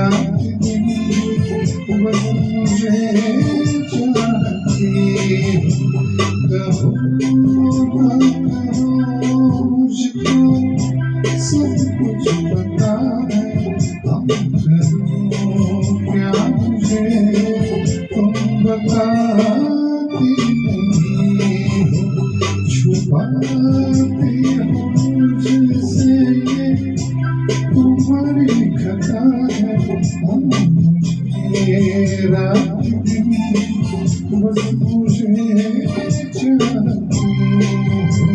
रात दिन बस मुझे चाहती हो। कहो ना कहो मुझको सब कुछ पता है। हम करूं क्या मुझे तुम बताती नहीं हो। छुपाती हो मुझसे ये तुम्हारी खता है। हम मुझे रात दिन बस मुझे चाहती हो।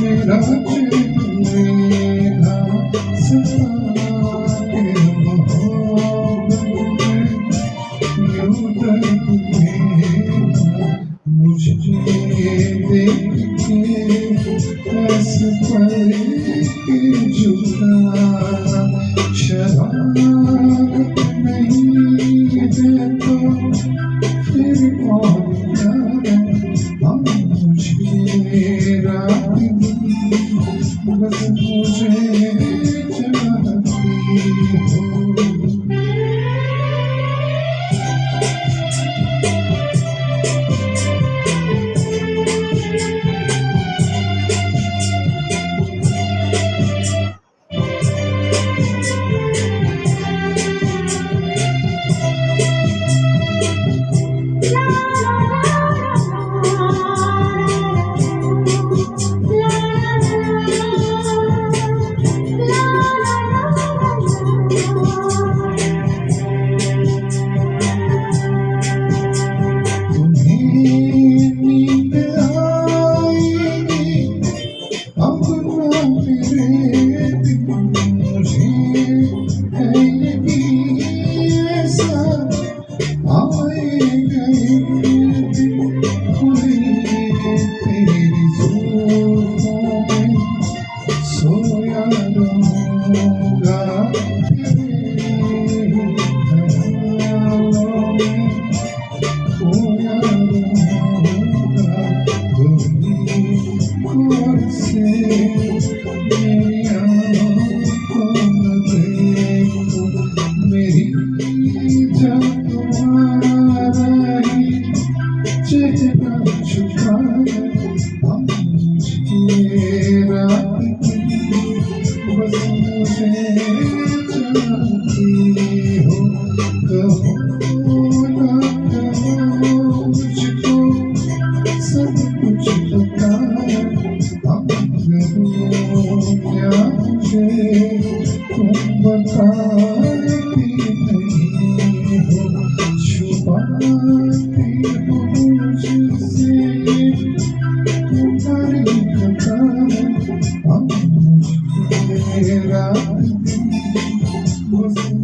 मेरा चेहरा सताके मोहब्बत में यूं दर्द देना। मुझे देख के ऐसे पल के जुदाना शरारत नहीं है तो फिर और क्या है। हम मुझे रात दिन बस मुझे चाहती हो। सब कुछ पता है। हम क्या मुझे तुम बताती नहीं हो। छुपाती हो मुझसे तुम्हारी खता है। हम मुझे रात दिन